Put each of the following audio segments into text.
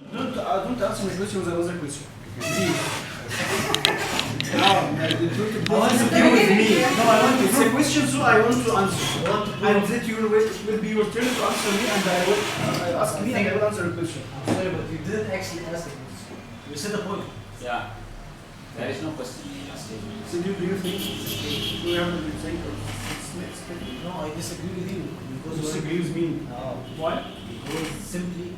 Don't answer my question with another question. Please. No, want to deal with me. No, I want It's it's a question, so I want to answer. And that you will be your turn to answer me, and I will ask me, and I will answer your question. I'm sorry, but you didn't actually ask the question. You said the point. Yeah. There is no question. So do you think we have to think of it's No, I disagree with you. Because disagree with me? No. Why? Because simply,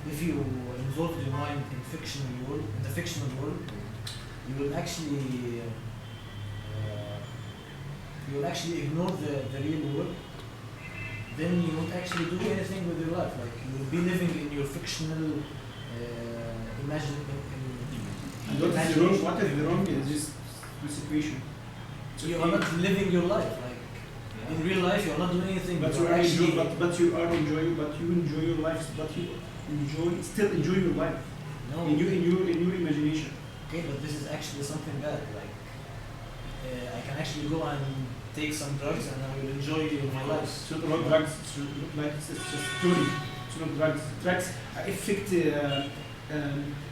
if you involve your mind in fictional world, in the fictional world, you will actually ignore the real world. Then you won't actually do anything with your life. Like you will be living in your fictional And what is the wrong in this situation? You are not living your life. Like in real life, you are not doing anything. But you enjoy your life. But you still enjoy your life. No. In your imagination. Okay, but this is actually something bad. Like I can actually go and take some drugs and I will enjoy my life. So not drugs. It's like it's just story. It's not drugs. Drugs affect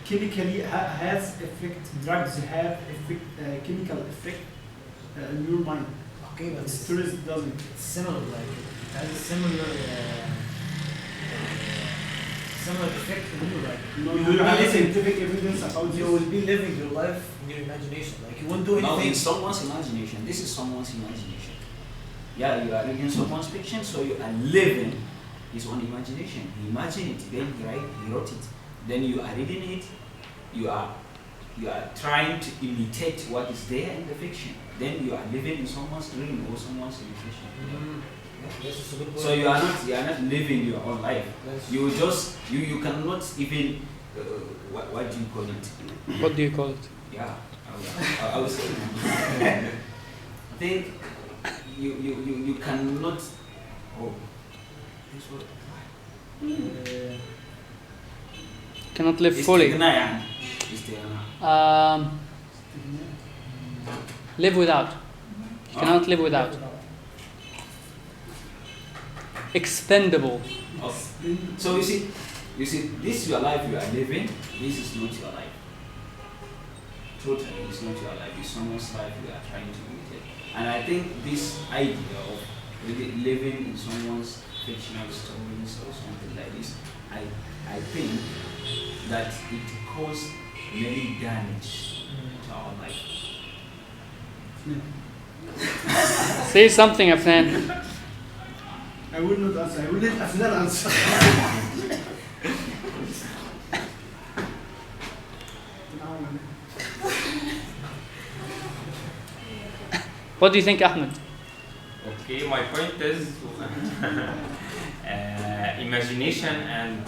chemically has effect. Drugs have effect chemical effect in your mind. Okay, but Stories doesn't. it's similar. Like it has a similar effect in you. Like No, you you will be have living. scientific evidence about You this. will be living your life in your imagination. Like you won't do No, anything. in someone's imagination. This is someone's imagination. Yeah, you are reading someone's fiction, so you are living his own imagination. He imagined it, then he wrote it. Then you are reading it. You are trying to imitate what is there in the fiction. Then you are living in someone's dream or someone's imagination. Yes, it's a good point. So you are not living your own life. Yes. You just you cannot even what do you call it? What do you call it? Yeah, I was saying. I think you cannot. Oh, this word. Cannot live fully. استغناء يعني. استغناء. Live without. You cannot live without. Expendable. Okay. So you see, this your life you are living. This is not your life. Totally, it's not your life. It's someone's life you are trying to imitate. And I think this idea of really living in someone's fictional stories or something like this, I think that it causes many damage to our life. Say something, Afnan. I will not answer. I will let Afnan answer. What do you think, Ahmed? Okay, my point is imagination and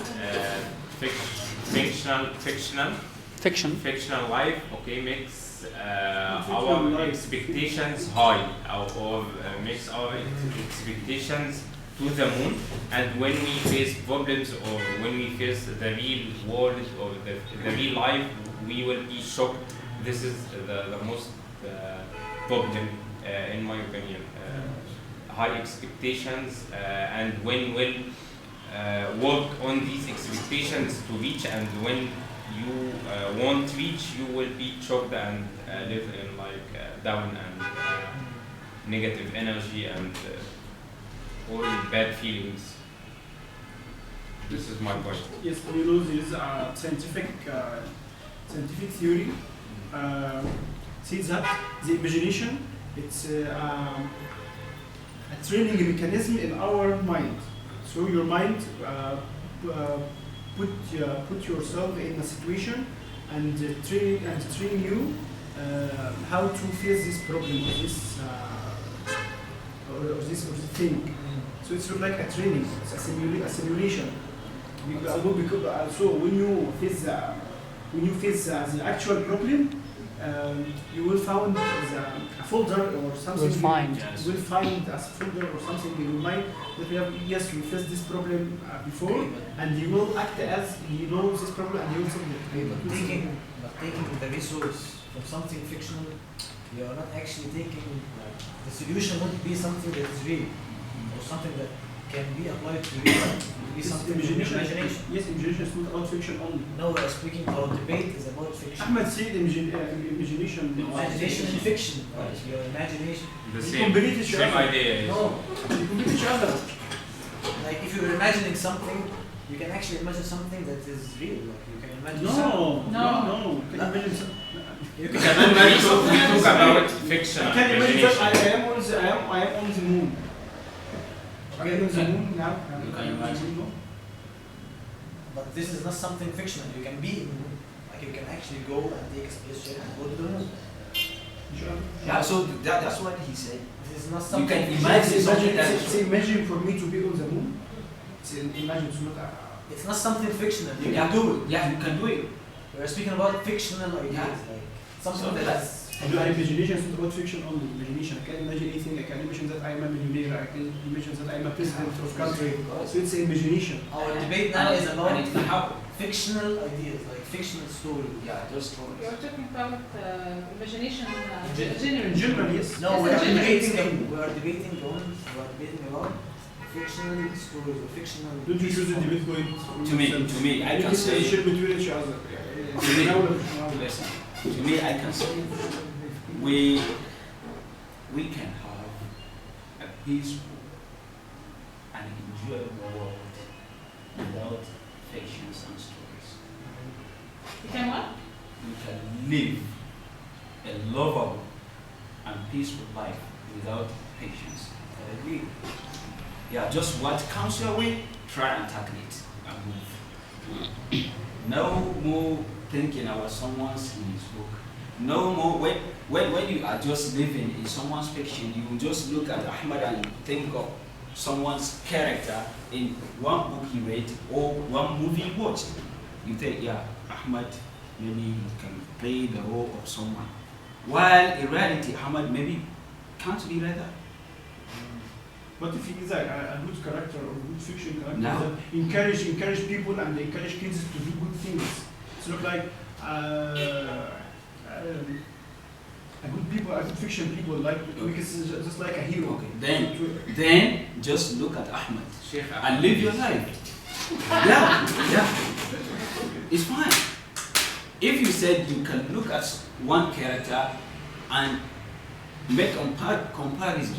fictional life. Okay, makes our expectations high, or makes our expectations to the moon. And when we face problems or when we face the real world or the real life, we will be shocked. This is the most problem, in my opinion. High expectations, and when we'll work on these expectations to reach, and when you won't reach, you will be shocked and live in down and negative energy and all bad feelings. This is my point. Yes, you know there is a scientific theory says that the imagination it's a training mechanism in our mind. So your mind put yourself in a situation and train you how to face this problem or this thing. So it's like a training, it's a simulation. So when you face the actual problem, you will find a folder or something. Will find. You will find a folder or something in your mind that we have. Yes, we faced this problem before, and you will act as you know this problem, and you will solve it. But taking the resource from something fictional, you are not actually taking the solution. Won't be something that is real or something that can be applied to real life. It can be This something in your imagination. Yes, imagination is not about fiction only. No, we're speaking our debate is about fiction. Ahmed said imagination. Imagination and fiction. Right? Your imagination. The You same, complete each same other. idea. Yes. No, They complete each other. like if you're imagining something, you can actually imagine something that is real. Like you can imagine something. No. Can you imagine some? You We can talk about fiction. I can imagine that imagination. I am on the moon. I am on the moon now. You can imagine. But this is not something fictional. You can be in the moon. Like you can actually go and take a spaceship and go to the moon. Yeah, so that's what he said. This is not You something. can fictional. imagine something that It's imagine for me to be on the moon. It's imagine to look at. It's not something fictional. You Yeah. can do it. Yeah, you can do it. We're speaking about fictional ideas, Yeah. like something So that's. Imagination is not about fiction only. Imagination. I can imagine anything. I can imagine that I am a millionaire. I can imagine that I am a president of country. So it's imagination. Our debate now is about and it can happen. fictional ideas, like fictional stories. Yeah, just You're talking about imagination Gen- generally. In general, yes. No, Yes, we are it's debating. general. We are debating about fictional stories or fictional. Don't you choose a debate point? to me, I can say. share between each other. Listen, to me, I can say we can have a peaceful and enjoyable world without fictions and stories. You can what? We can live a lovable and peaceful life without patience. I agree. Yeah, just what comes your way, try and tackle it and move. No more thinking about someone's in his book. No more when you are just living in someone's fiction, you will just look at Ahmad and think of someone's character in one book he read or one movie he watched. You think, yeah, Ahmad maybe he can play the role of someone. While in reality, Ahmad maybe can't be like that. But if he is a good character or good fiction character, No. that encourage people and encourage kids to do good things. It's not like a good people, a good fiction people like because it's just like a hero. Okay, then just look at Ahmad Sheikh and live your life. Yeah. It's fine. If you said you can look at one character and make comparison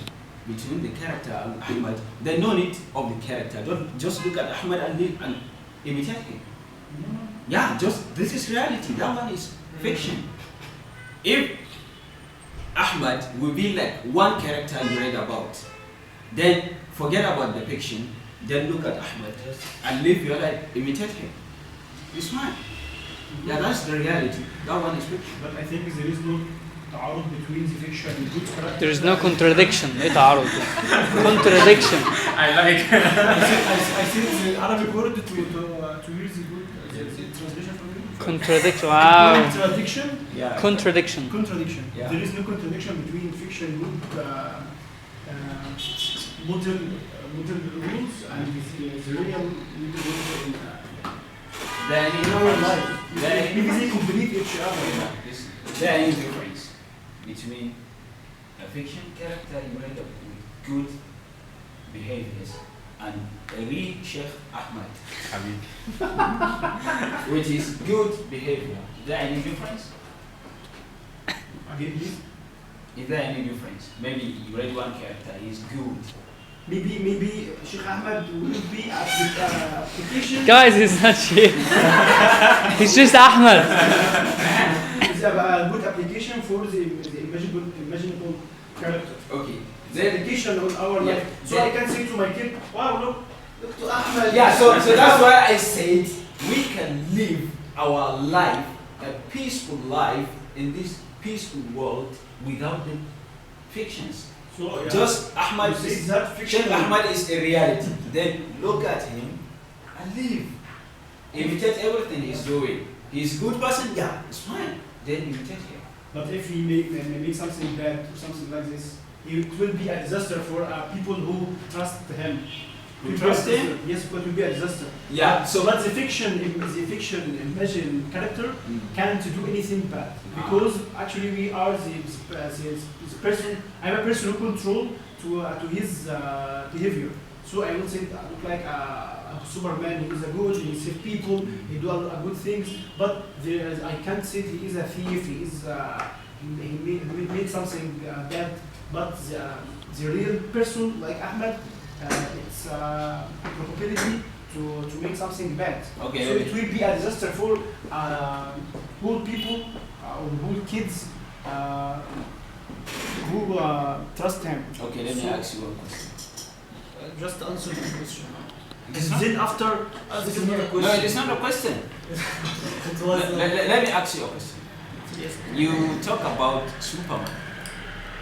between the character and Ahmad, then no need of the character. Don't just look at Ahmad and live and imitate him. Yeah, just this is reality. That one is fiction. If Ahmad will be like one character you read about, then forget about the fiction. Then look at Ahmad and live your life, imitate him. It's fine. Yeah, that's the reality. That one is fiction. But I think there is no تعارض between the fiction and good character. There is no contradiction. ايه تعارض؟ Contradiction. I like. I think the Arabic word to use the good the translation for you. Contradiction. Wow. Contradiction. Yeah. Contradiction. Contradiction. Yeah. There is no contradiction between fiction good model rules and the real rules in Then in our life. Then Because they complete each other. is there any difference between a fiction character you read up with good behaviors and a real Sheikh Ahmad, Habib. which is good behavior? Is there any difference? Again, please. Is there any difference? Maybe you read one character, he's good. Maybe Sheikh Ahmed will be application. Guys, he's not Sheikh. He's just Ahmed. Is a good application for the imaginable character. Okay. The application on our Yeah. life. So I can say to my kid, wow, look to Ahmed. Yeah, so that's why I said we can live our life, a peaceful life in this peaceful world without the fictions. So yeah. Just Ahmad You say is that fiction. Sheikh Ahmad is a reality. Then look at him and live. Imitate everything he's doing. He's a good person, yeah, it's fine. Then imitate him. But if he make something bad or something like this, it will be a disaster for people who trust him. Who trust him? Yes, but it will be a disaster. Yeah, So, but the fiction imagined character can't do anything bad because actually we are the person. I'm a person who control to his behavior. So So I will say I look like a Superman. He is a good. He save people. He do a good things. But there is, I can't say he is a thief. He is he made something bad. But the real person like Ahmed, it's probability to make something bad. Okay. So it will be a disaster for whole people or whole kids who trust him. Okay, let me So- ask you one question. Just answer the question. It's not- Then after, This is not a No, question. it's not a question. It was, Let me ask you a question. yes. You talk about Superman,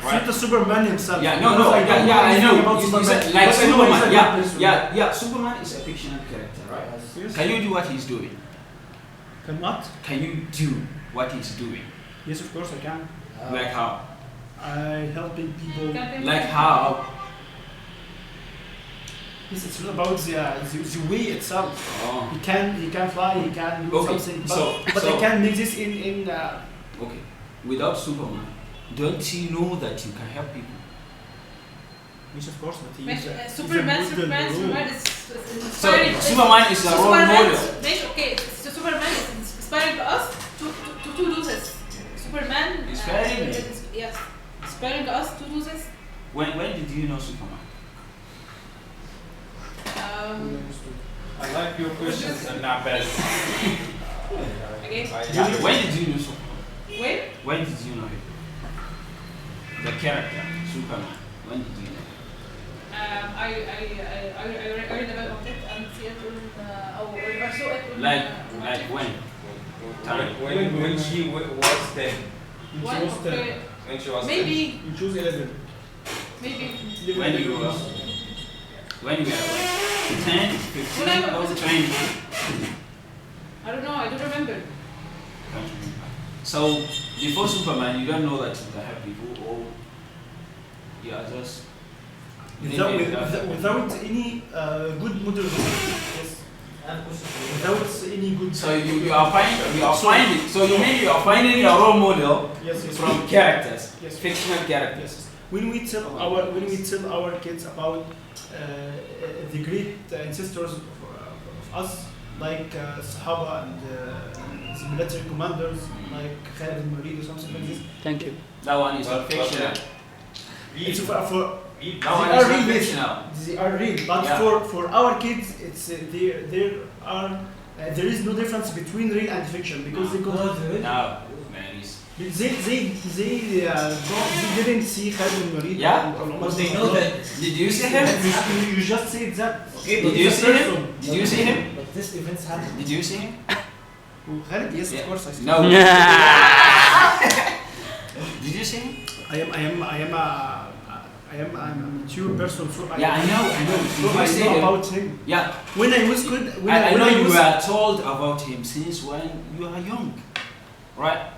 Right. right? The Superman himself. Yeah, Because no, I don't yeah, I anything know. about You Superman. said like But I know he's a Superman, good yeah, person. yeah. Superman is a fictional character, right? Yes. Can you do what he's doing? Can what? Can you do what he's doing? Yes, of course I can. Like how? I helping people. Like how? Yes, it's not about the way itself. Oh, He can fly. He can do Okay, something. But, so- but so- I can make this in okay. Without Superman, don't you know that you can help people? yes, of course. But he ماشي is a Superman good Superman role. Superman is So inspiring. Superman is a role model. ماشي okay. So Superman is inspiring us to do this. Superman Inspiring me? yes, inspiring us to do this. When did you know Superman? I like your questions and not bad. Okay. Yeah. When did you know Superman? When? When did you know him? The character, Superman. When did you know him? I read about it and see it on or saw it on Like when? Time. When she was 10. one okay, When she was 10. maybe You choose 11. maybe When you were when you were like 10, 15, When I was- or 20? I don't know. I don't remember. So before Superman, you don't know that you can help people, or you are just Without, living that- without any good model. Yes. Without any good. So you are finding. So you mean you are finding your role model Yes, yes. from characters, Yes. fictional characters. Yes. When we tell our kids about the great ancestors of us, like Sahaba and the military commanders, like Khalid al-Walid or something like this. Thank you. That one is But- fictional. It's for That one they is are not real. fictional. They are real, but Yeah. for our kids, it's there is no difference between real and fiction because they No, there is. No, man, it's they didn't see Khalid al-Walid. Yeah. But they know that. Did you see him? You just said that. Okay, Did but you this see him? person- Did you see him? But this events happen. Did you see him? Who, Khalid? Yes, Yeah. of course I see. No. Did you see him? I'm a mature person, so Yeah, I know. So Did I you see know him? about him. Yeah, When I was good, when I when know you was, were told about him since when you are young, right?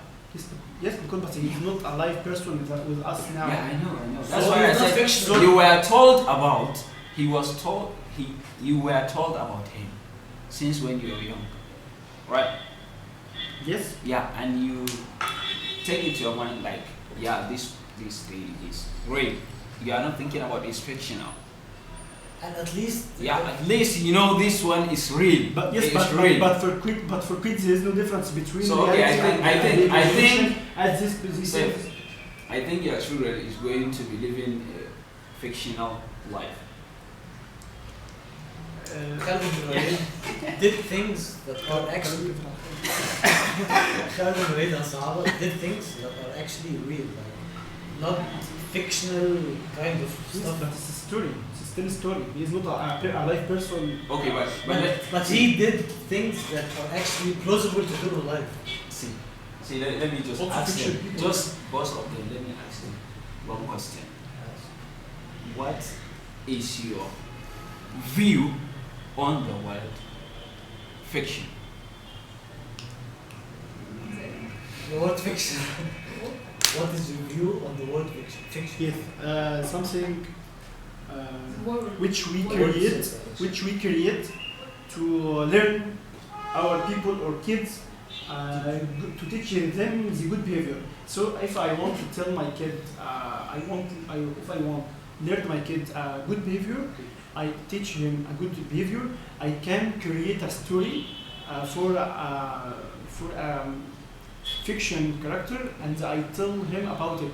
Yes, because but he's not a live person with us now. Yeah, I know. That's So why I it's not said fictional. you were told about. He was told. You were told about him since when you were young, right? Yes. Yeah, and you take it to your mind like, yeah, this thing is real. You are not thinking about it's fictional. And at least. Yeah, at least you know this one is real. But yes, it's but real. for kids, there is no difference between So, okay, reality I think at this position. I think your children is going to be living a fictional life. Khalid bin Walid did things that are actually. Khalid bin Walid and Sahaba did things that are actually real, like not fictional kind of Yes, stuff. but it's a story. It's still a story. He is not a live person. Okay, but But he did things that are actually plausible to do in life. see, let me just Also ask fiction them, people. just both of them, let me ask them one question. What is your view on the word fiction? The word fiction. What is your view on the word fiction? Yes, something Word. which we Word create, sense. which we create to learn our people or kids to teach them the good behavior. So if I want to tell my kid, if I want learn my kid good behavior, I teach him a good behavior, I can create a story for fiction character, and I tell him about it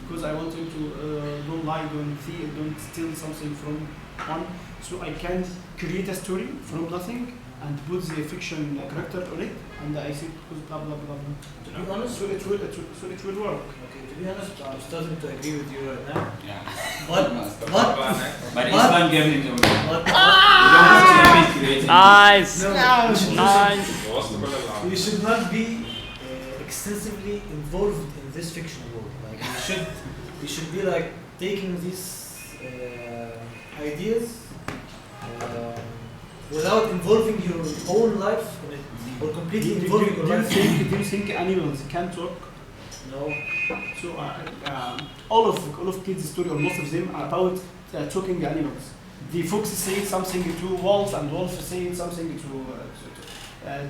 because I want him to don't lie, don't steal something from one. So I can create a story from nothing and put the fiction character on it, and I say because blah blah blah blah. To be honest, So it will work. okay, to be honest, I'm starting to agree with you right now. Yeah. But But Islam gave it to me. but You don't have to make creative. Nice. no, Yeah. Nice. you should not be extensively involved in this fictional world. Like you should be like taking these ideas without involving your own life in it, or completely involving your life. Do you think animals can talk? No. So all of kids' story, or most of them, are about talking animals. The fox say something to wolf, and wolf say something to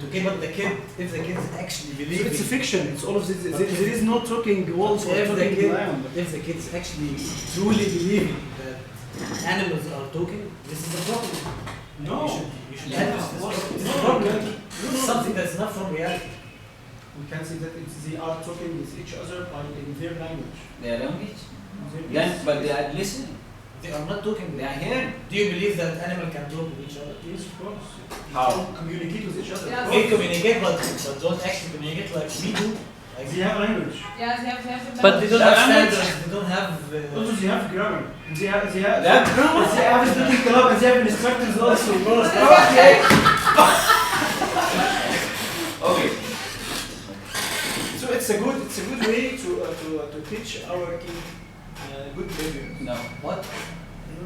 Okay, but the kid, if the kid is actually So believing, it's a fiction. It's all of this. There is no talking wolf or if the talking kid, lion. if the kid is actually truly believing that animals are talking, this is a problem. No. You should Yeah. address this. This is a No, problem. no. It's something that's not from reality. We can say that they are talking with each other in their language. Their language. Their- Then, but they are listening. They are not talking. They are hearing. Do you believe that animal can talk with each other? Yes, of course. How? Communicate with each other. Yeah. They communicate, but don't actually communicate like we do. Like They have language. Yeah, they have But they don't That have language- standards. They don't have. Also, they have grammar. They have grammar? They have a speaking club, and they have instructors also. Okay. Okay. So it's a good way to teach our kid good behavior. No. What?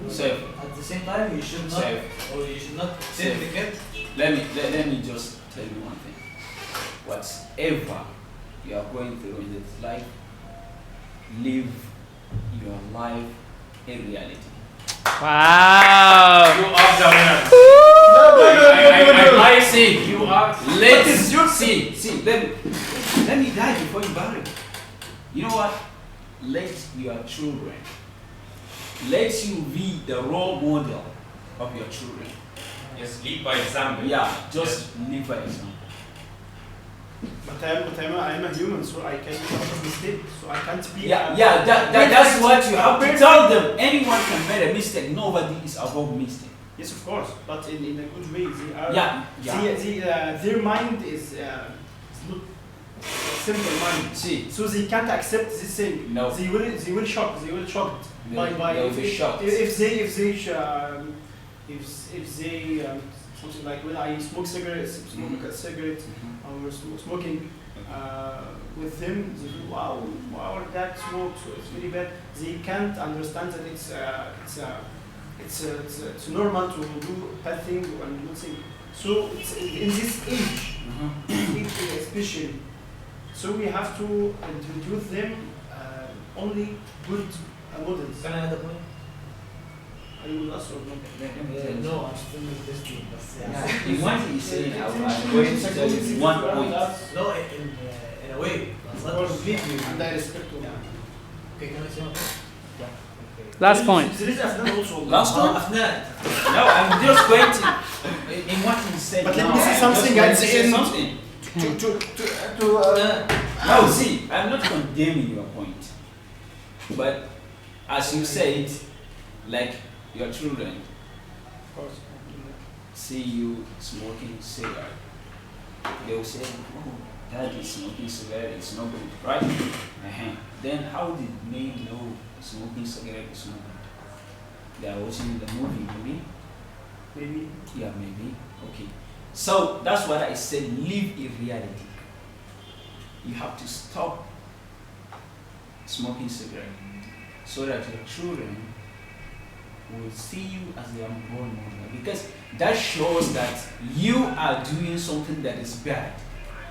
Safe. At the same time, you should not, Safe. or you should not tell Safe. the kid. Let me just tell you one thing. Whatever you are going through in this life, live your life in reality. Wow. You are the winner. I say you are. Let's see. Let me die before you bury. You know what? Let your children, let you be the role model of your children. Yes, lead by example. Yeah, just live by example. But I'm a human, so I can make mistakes. So I can't be. That's what you have to tell them. Anyone can make a mistake. Nobody is above mistake. Yes, of course, but in a good way. They are. Yeah. Their mind is not simple mind. See, So they can't accept this thing. No. They will shocked. They will shocked by they will be shocked. if they something like when I smoke cigarettes, Mhm. a cigarette or smoking with them, they feel wow that smoke, so it's very bad. They can't understand that it's normal to do bad thing and good thing. So it's in this age, especially. So we have to introduce them only good models. Can I add a point? Are you with us or not? No, I'm still with this team. But In one thing you say, I'm going to tell you one point. No, in a way, but not completely. And I respect them. Okay, can I say one thing? Okay. Last point. There is Afnan also. Last one? Afnan. No, I'm just going to. In what you said. But let now, me say I'm something just going at to the say end. something. To No, see, I'm not condemning your point. But as you said, like your children of course. see you smoking cigarette, they will say, oh, dad is smoking cigarette, it's not good, right? Then how did they know smoking cigarette is not good? They are watching the movie, maybe? Maybe. Yeah, maybe. Okay. So that's what I said, live in reality. You have to stop smoking cigarette so that your children will see you as their role model, because that shows that you are doing something that is bad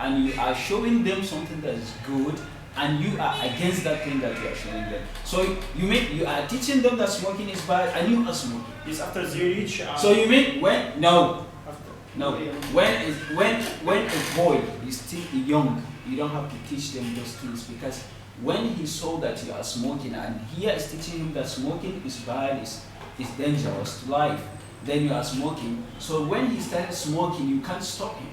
and you are showing them something that is good, and you are against that thing that you are showing them. So you are teaching them that smoking is bad and you are smoking. It's after they reach. So you mean when After. no, when a boy is still young, you don't have to teach them those things, because when he saw that you are smoking and here is teaching him that smoking is bad, is dangerous to life, then you are smoking. So when he started smoking, you can't stop him.